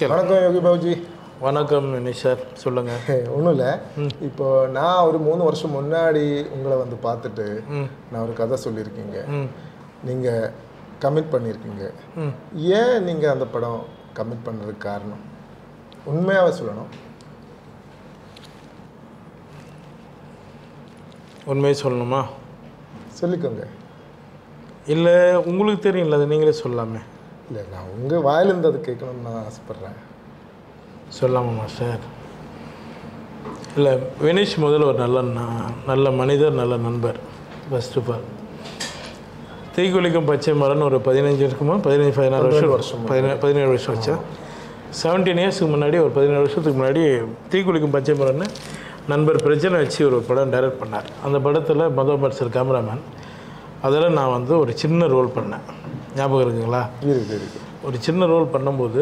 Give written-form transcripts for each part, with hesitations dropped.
வணக்கம் யோகி பாபுஜி. வணக்கம் வினீஷ் சார், சொல்லுங்கள். ஒன்றும் இல்லை, இப்போ நான் ஒரு 3 வருஷம் முன்னாடி உங்களை வந்து பார்த்துட்டு நான் ஒரு கதை சொல்லியிருக்கீங்க. நீங்கள் கமிட் பண்ணியிருக்கீங்க. ஏன் நீங்கள் அந்த படம் கமிட் பண்ணுறதுக்கு காரணம் உண்மையாகவே சொல்லணும்? உண்மையை சொல்லணுமா? சொல்லிக்கோங்க. இல்லை உங்களுக்கு தெரியும்ல, அது நீங்களே சொல்லாமே. இல்லை, நான் உங்கள் வாயிலிருந்து அது கேட்கணும்னு நான் ஆசைப்பட்றேன். சொல்லாமா சார்? இல்லை, வினீஷ் முதல்ல ஒரு நல்ல மனிதர், நல்ல நண்பர். ஃபர்ஸ்ட் ஆஃப் ஆல் தீக்குளிக்கும் பச்சை மரம்னு ஒரு 15 இருக்குமா, 16 வருஷம் 17 வருஷம் வச்சா, 17 இயர்ஸுக்கு முன்னாடி, ஒரு 17 வருஷத்துக்கு முன்னாடி தீக்குளிக்கும் பச்சை மரம்னு நண்பர் பிரச்சனை வச்சு ஒரு படம் டைரக்ட் பண்ணார். அந்த படத்தில் மதோபர் சார் கேமராமேன். அதில் நான் வந்து ஒரு சின்ன ரோல் பண்ணேன். ஞாபகம் இருக்குங்களா? இருக்கு. ஒரு சின்ன ரோல் பண்ணும்போது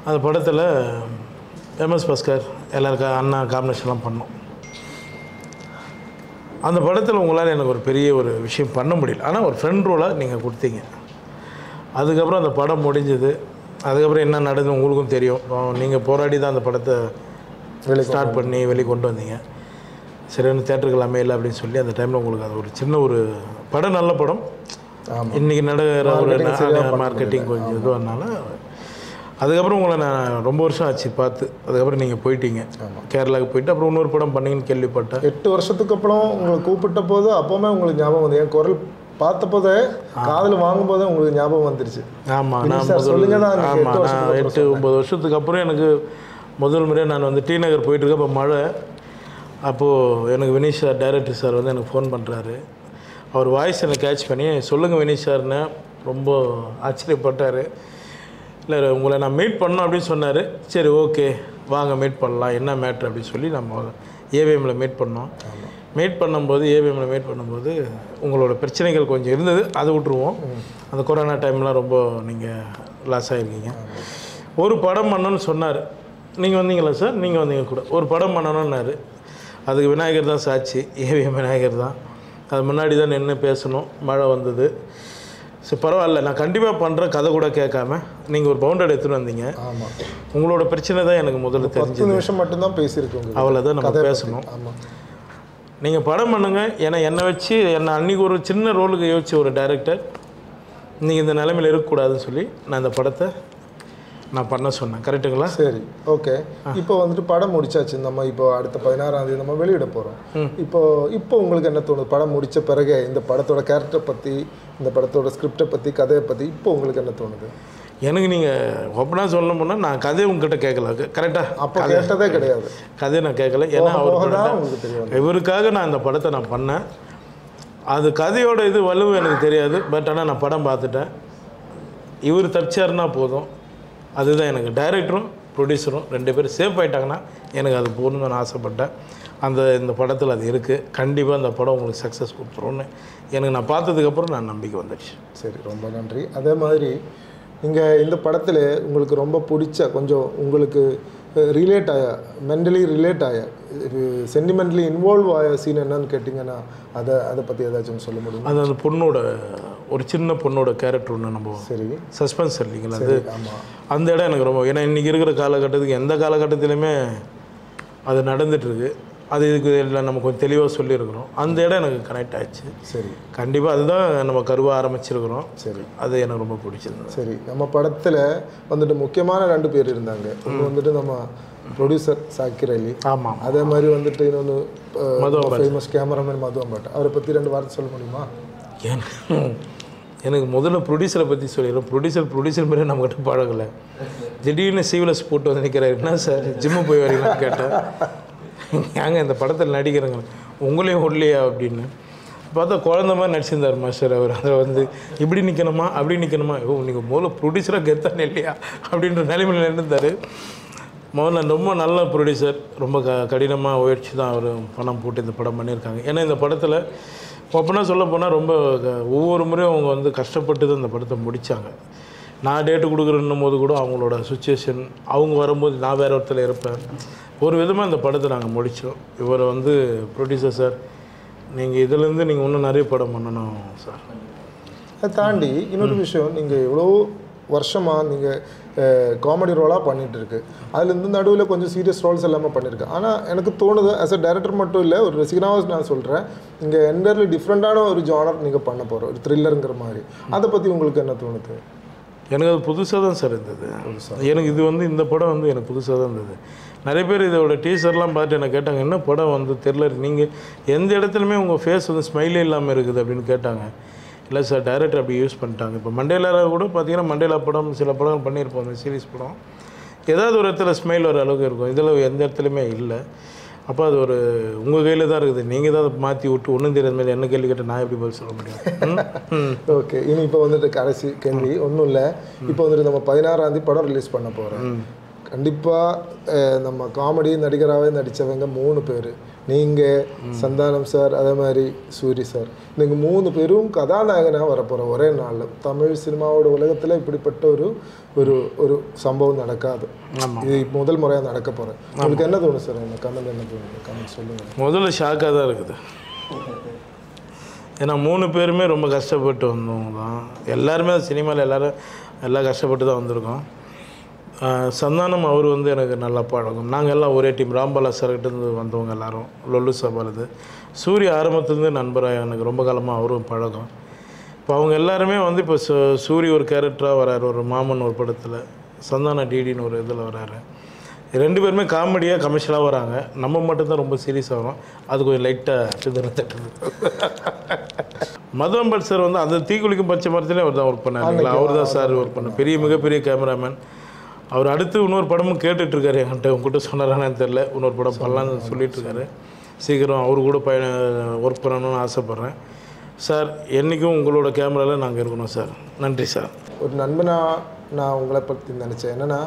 அந்த படத்தில் எம்எஸ் பாஸ்கர் எல்லாருக்கும் அண்ணா காம்பினேஷன்லாம் பண்ணோம். அந்த படத்தில் உங்களால் எனக்கு ஒரு பெரிய ஒரு விஷயம் பண்ண முடியல. ஆனால் ஒரு ஃப்ரெண்ட் ரோலாக நீங்கள் கொடுத்தீங்க. அதுக்கப்புறம் அந்த படம் முடிஞ்சது. அதுக்கப்புறம் என்ன நடந்தது உங்களுக்கும் தெரியும். நீங்கள் போராடி தான் அந்த படத்தை ஸ்டார்ட் பண்ணி வெளியே கொண்டு வந்தீங்க. சரியான தேட்டருக்கு அமையலை அப்படின்னு சொல்லி அந்த டைமில் உங்களுக்கு அது ஒரு சின்ன ஒரு படம், நல்ல படம். இன்றைக்கி நடக்கிற ஒரு மார்க்கெட்டிங் கொஞ்சம் இதுவானால அதுக்கப்புறம் உங்களை நான் ரொம்ப வருஷம் ஆச்சு பார்த்து. அதுக்கப்புறம் நீங்கள் போயிட்டீங்க கேரளாவுக்கு போயிட்டு, அப்புறம் இன்னொரு படம் பண்ணீங்கன்னு கேள்விப்பட்டேன். 8 வருஷத்துக்கு அப்புறம் உங்களை கூப்பிட்ட போது அப்போவுமே உங்களுக்கு ஞாபகம் வந்து என் குரல் பார்த்த போதே, காதில் வாங்கும் போதே உங்களுக்கு ஞாபகம் வந்துருச்சு. ஆமாம், நான் 8-9 வருஷத்துக்கு அப்புறம் எனக்கு முதல் முறையாக நான் வந்து டி நகர் போயிட்டுருக்கேன். இப்போ மழை. அப்போது எனக்கு வினீஷ் சார், டைரக்டர் சார் வந்து எனக்கு ஃபோன் பண்ணுறாரு. அவர் வாய்ஸ் எனக்கு கேட்ச் பண்ணி, சொல்லுங்கள் வினீஷ் சார்னு ரொம்ப ஆச்சரியப்பட்டார். இல்லை, உங்களை நான் மீட் பண்ணோம் அப்படின்னு சொன்னார். சரி, ஓகே வாங்க மீட் பண்ணலாம், என்ன மேட்ரு அப்படின்னு சொல்லி நம்ம ஏவிஎம்மில் மீட் பண்ணோம். மீட் பண்ணும்போது உங்களோட பிரச்சனைகள் கொஞ்சம் இருந்தது, அதை விட்டுருவோம். அந்த கொரோனா டைம்லாம் ரொம்ப நீங்கள் லாஸ் ஆகிருக்கீங்க. ஒரு படம் பண்ணணும்னு சொன்னார். நீங்கள் வந்தீங்களா சார்? நீங்கள் வந்தீங்க கூட. ஒரு படம் பண்ணணுன்னாரு. அதுக்கு விநாயகர் தான் சாட்சி, ஏவிஎம் விநாயகர் தான். அது முன்னாடி தான் நின்று பேசணும். மழை வந்தது. சரி, பரவாயில்ல, நான் கண்டிப்பாக பண்ணுறேன், கதை கூட கேட்காம நீங்கள் ஒரு பவுண்டரி எடுத்துகிட்டு வந்தீங்க. ஆமாம், உங்களோட பிரச்சனை தான் எனக்கு முதல்ல தெரிஞ்சு. 10 நிமிஷம் மட்டும்தான் பேசியிருக்கோங்க. அவ்வளோதான் நம்ம பேசணும். ஆமாம், நீங்கள் படம் பண்ணுங்கள். ஏன்னா என்னை வச்சு, என்னை அன்றைக்கி ஒரு சின்ன ரோலுக்கு யோசிச்சு ஒரு டைரக்டர் நீங்கள் இந்த நிலைமையில் இருக்கக்கூடாதுன்னு சொல்லி நான் இந்த படத்தை நான் பண்ண சொன்னேன். கரெக்டுங்களா? சரி, ஓகே. இப்போ வந்துட்டு படம் முடிச்சாச்சு. நம்ம இப்போ அடுத்த 16ஆம் தேதி நம்ம வெளியிட போகிறோம். இப்போ உங்களுக்கு என்ன தோணுது? படம் முடித்த பிறகு இந்த படத்தோட கேரக்டரை பற்றி, இந்த படத்தோட ஸ்கிரிப்டை பற்றி, கதையை பற்றி இப்போ உங்களுக்கு என்ன தோணுது? எனக்கு நீங்கள் ஓப்பனாக சொல்ல போனால், நான் கதையை உங்ககிட்ட கேட்கல. கரெக்டாக அப்போ கேட்டதே கிடையாது. கதையை நான் கேட்கல. ஏன்னா உங்களுக்கு தெரியும், இவருக்காக நான் இந்த படத்தை நான் பண்ணேன். அது கதையோட இது வலுவு எனக்கு தெரியாது. பட் ஆனால் நான் படம் பார்த்துட்டேன். இவர் தப்பிச்சாருன்னா போதும். அதுதான் எனக்கு. டைரக்டரும் ப்ரொடியூசரும் 2 பேரும் சேஃப் ஆகிட்டாங்கன்னா எனக்கு அது போகணுன்னு நான் ஆசைப்பட்டேன். இந்த படத்தில் அது இருக்குது. கண்டிப்பாக அந்த படம் உங்களுக்கு சக்ஸஸ் கொடுத்துருன்னு எனக்கு நான் பார்த்ததுக்கப்புறம் நான் நம்பிக்கை வந்துடுச்சு. சரி, ரொம்ப நன்றி. அதே மாதிரி நீங்கள் இந்த படத்தில் உங்களுக்கு ரொம்ப பிடிச்ச, கொஞ்சம் உங்களுக்கு ரிலேட் ஆய, மென்டலி ரிலேட் ஆய, சென்டிமெண்டலி இன்வால்வ் ஆய சீன் என்னன்னு கேட்டிங்கன்னா அதை பற்றி ஏதாச்சும் சொல்ல முடியும்? அது அந்த பொண்ணோட, ஒரு சின்ன பொண்ணோட கேரக்டர் ஒன்று நம்ம. சரி, சஸ்பென்ஸ் இல்லைங்களா அது? அந்த இடம் எனக்கு ரொம்ப, ஏன்னா இன்றைக்கி இருக்கிற காலகட்டத்துக்கு எந்த காலகட்டத்திலையுமே அது நடந்துகிட்ருக்கு. அது இதுக்கு எல்லாம் நம்ம கொஞ்சம் தெளிவாக சொல்லியிருக்கிறோம். அந்த இடம் எனக்கு கனெக்ட் ஆகிடுச்சு. சரி, கண்டிப்பாக அதுதான் நம்ம கருவாக ஆரம்பிச்சிருக்கிறோம். சரி, அது எனக்கு ரொம்ப பிடிச்சிருந்தது. சரி, நம்ம படத்தில் வந்துட்டு முக்கியமான 2 பேர் இருந்தாங்க. ஒன்று வந்துட்டு நம்ம ப்ரொடியூசர் சாக்கிர் அலி. ஆமாம். அதே மாதிரி வந்துட்டு இன்னொன்று ஃபேமஸ் கேமராமேன் மது அம்பாட். அவரை பற்றி 2 வார்த்தை சொல்ல முடியுமா? எனக்கு முதல்ல ப்ரொடியூசரை பற்றி சொல்லிடுறோம். ப்ரொடியூசர் மாதிரி நம்மகிட்ட பழகலை. திடீர்னு சீவலஸ் போட்டு வந்து நிற்கிறார். என்ன சார் ஜிம்மு போய் வரீங்களான்னு கேட்டேன். ஏங்க இந்த படத்தில் நடிக்கிறேங்க, உங்களையும் உள்ளையா அப்படின்னு பார்த்தா குழந்த மாதிரி நடிச்சிருந்தார் மாஸ்டர். அவர் அதில் வந்து இப்படி நிற்கணுமா, அப்படி நிற்கணுமா, நீங்கள் முதல்ல ப்ரொடியூசராக கெத்தானே இல்லையா அப்படின்ற நிலைமையில் இருந்தார். முதல்ல ரொம்ப நல்ல ப்ரொடியூசர். ரொம்ப கடினமாக முயற்சி தான் அவர் பணம் போட்டு இந்த படம் பண்ணியிருக்காங்க. ஏன்னா இந்த படத்தில் ஓப்பனாக சொல்ல போனால் ரொம்ப ஒவ்வொரு முறையும் அவங்க வந்து கஷ்டப்பட்டு தான் இந்த படத்தை முடித்தாங்க. நான் டேட்டு கொடுக்குறேன்னும் போது கூட அவங்களோட சுச்சுவேஷன், அவங்க வரும்போது நான் வேறு ஒருத்தர் இருப்பேன். ஒரு விதமாக இந்த படத்தை நாங்கள் முடித்தோம். இவர் வந்து ப்ரொடியூசர் சார், நீங்கள் இதிலேருந்து நீங்கள் இன்னும் நிறைய படம் பண்ணணும் சார். அதை தாண்டி இன்னொரு விஷயம், நீங்கள் எவ்வளோ வருஷமாக நீங்கள் காமெடி ரோலாக பண்ணிகிட்டு இருக்கு. அதுலேருந்து நடுவில் கொஞ்சம் சீரியஸ் ரோல்ஸ் எல்லாமே பண்ணியிருக்கு. ஆனால் எனக்கு தோணுது ஆஸ் அ டைரக்டர் மட்டும் இல்லை, ஒரு ரசிகனாக நான் சொல்கிறேன், இங்கே என்டர்லி டிஃப்ரெண்ட்டான ஒரு ஜானர் நீங்கள் பண்ண போகிற ஒரு த்ரில்லருங்கிற மாதிரி. அதை பற்றி உங்களுக்கு என்ன தோணுது? எனக்கு அது புதுசாக தான் சார் இருந்தது. எனக்கு இது வந்து இந்த படம் வந்து எனக்கு புதுசாக தான் இருந்தது. நிறைய பேர் இதோட டீசர்லாம் பார்த்து என்ன கேட்டாங்க, என்ன படம் வந்து தெரில, நீங்கள் எந்த இடத்துலையுமே உங்கள் ஃபேஸ் வந்து ஸ்மைலே இல்லாமல் இருக்குது அப்படின்னு கேட்டாங்க. இல்லை சார், டைரக்டர் அப்படி யூஸ் பண்ணிட்டாங்க. இப்போ மண்டேலாவில் கூட பார்த்தீங்கன்னா மண்டேலா படம் சில படம் பண்ணியிருப்போம், அந்த சீரிஸ் படம் ஏதாவது ஒரு இடத்துல ஸ்மைல் வர அளவுக்கு இருக்கும். இதில் எந்த இடத்துலையுமே இல்லை. அப்போ அது ஒரு உங்கள் கையில் தான் இருக்குது. நீங்கள் தான் அதை மாற்றி விட்டு ஒன்றும் தெரியாத மாதிரி என்ன கேள்வி கேட்டால் நான் எப்படி பதில் சொல்ல முடியும்? ஓகே, இனி இப்போ வந்துட்டு கடைசி கேள்வி ஒன்றும் இல்லை. இப்போ வந்துட்டு நம்ம 16ஆம் தேதி படம் ரிலீஸ் பண்ண போகிறோம். கண்டிப்பாக நம்ம காமெடி நடிகராகவே நடித்தவங்க 3 பேர், நீங்கள், சந்தானம் சார், அதே மாதிரி சூரி சார், நீங்கள் 3 பேரும் கதாநாயகனாக வரப்போகிற ஒரே நாள். தமிழ் சினிமாவோட உலகத்தில் இப்படிப்பட்ட ஒரு ஒரு ஒரு சம்பவம் நடக்காது. இது முதல் முறையாக நடக்க போகிறேன். உங்களுக்கு என்ன தோணும் சார்? என்ன கமெண்ட் என்ன தோணுது? கமெண்ட் சொல்லுங்கள். முதல்ல ஷாக்காக தான் இருக்குது. ஏன்னா 3 பேருமே ரொம்ப கஷ்டப்பட்டு வந்தவங்க தான். எல்லாருமே சினிமாவில் எல்லாம் கஷ்டப்பட்டு தான் வந்திருக்கோம். சந்தானம் அவர் வந்து எனக்கு நல்லா பழகும். நாங்கள் எல்லாம் ஒரே டீம். ராம்பாலா சார்கிட்டேருந்து வந்தவங்க எல்லோரும், லொல்லு சபாலது. சூரிய ஆரம்பத்துலேருந்து நண்பராக எனக்கு ரொம்ப காலமாக அவரும் பழகும். இப்போ அவங்க எல்லாருமே வந்து இப்போ சூரிய ஒரு கேரக்டராக வராரு, ஒரு மாமன் ஒரு படத்தில், சந்தான டிடின்னு ஒரு இதில் வராரு. 2 பேருமே காமெடியாக கமர்ஷியலாக வராங்க. நம்ம மட்டும்தான் ரொம்ப சீரியஸாக வரும். அது கொஞ்சம் லைட்டாக சிதற தட்டுது. மதுவம்பட் சார் வந்து அந்த தீக்குளிக்கும் பச்சை மரத்துலேயே அவர் தான் ஒர்க் பண்ணார். அவர் தான் சார் ஒர்க் பண்ணார். மிகப்பெரிய கேமராமேன். அவர் அடுத்து இன்னொரு படமும் கேட்டுட்ருக்காரு என்கிட்ட. உங்கள்கிட்ட சொன்னாரானு தெரில. இன்னொரு படம் பண்ணலான்னு சொல்லிகிட்ருக்காரு. சீக்கிரம் அவர் கூட ஒர்க் பண்ணணும்னு ஆசைப்பட்றேன். சார், என்றைக்கும் உங்களோட கேமராவில் நாங்கள் இருக்கணும் சார். நன்றி சார். ஒரு நண்பனாக நான் உங்களை பற்றி நினச்சேன். என்னென்னா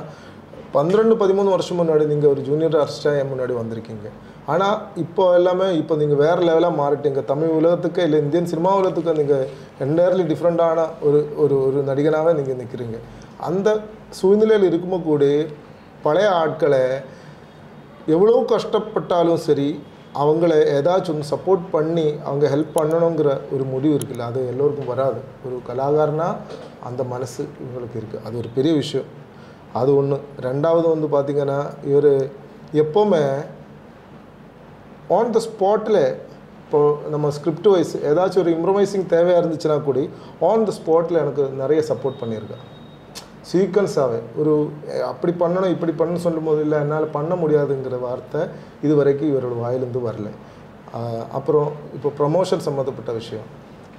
12-13 வருஷம் முன்னாடி நீங்கள் ஒரு ஜூனியர் ஆர்டிஸ்டாக என் முன்னாடி வந்திருக்கீங்க. ஆனால் இப்போ எல்லாமே இப்போ நீங்கள் வேறு லெவலாக மாறிட்டீங்க. தமிழ் உலகத்துக்கு இல்லை இந்தியன் சினிமா உலகத்துக்கு நீங்கள் என்டையர்லி டிஃப்ரெண்ட்டான ஒரு ஒரு ஒரு நடிகனாகவே நீங்கள் நிற்கிறீங்க. அந்த சூழ்நிலையில் இருக்கும்போது கூட பழைய ஆட்களை எவ்வளோ கஷ்டப்பட்டாலும் சரி, அவங்கள ஏதாச்சும் ஒன்று சப்போர்ட் பண்ணி அவங்க ஹெல்ப் பண்ணணுங்கிற ஒரு முடிவு இருக்குல்ல, அது எல்லோருக்கும் வராது. ஒரு கலாகாரனா அந்த மனசு இவங்களுக்கு இருக்குது. அது ஒரு பெரிய விஷயம். அது ஒன்று. ரெண்டாவது வந்து பார்த்திங்கன்னா, இவர் எப்போவுமே ஆன் த ஸ்பாட்டில், இப்போது நம்ம ஸ்கிரிப்ட் வைஸ் ஏதாச்சும் ஒரு இம்ப்ரவைசிங் தேவையாக இருந்துச்சுன்னா கூட ஆன் த ஸ்பாட்டில் எனக்கு நிறைய சப்போர்ட் பண்ணியிருக்கேன். சீக்வன்ஸாகவே ஒரு அப்படி பண்ணணும் இப்படி பண்ணணும்னு சொல்லும் போது, இல்லை என்னால் பண்ண முடியாதுங்கிற வார்த்தை இது வரைக்கும் இவரோட வாயிலிருந்து வரல. அப்புறம் இப்போ ப்ரமோஷன் சம்மந்தப்பட்ட விஷயம்,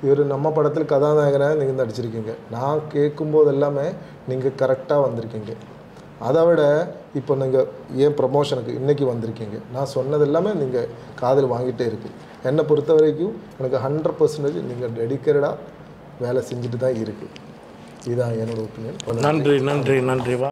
இவர் நம்ம படத்தில் கதாநாயகனாக நீங்கள் நடிச்சிருக்கீங்க. நான் கேட்கும்போது எல்லாமே நீங்கள் கரெக்டாக வந்திருக்கீங்க. அதை விட இப்போ நீங்கள் ஏன் ப்ரமோஷனுக்கு இன்றைக்கி வந்திருக்கீங்க, நான் சொன்னது எல்லாமே நீங்கள் காதில் வாங்கிட்டே இருக்குது. என்னை பொறுத்த வரைக்கும் எனக்கு 100% நீங்கள் டெடிக்கேட்டடாக வேலை செஞ்சுட்டு தான் இருக்குது. இதுதான் என்னோடய ஒப்பீனியன். நன்றி. வா.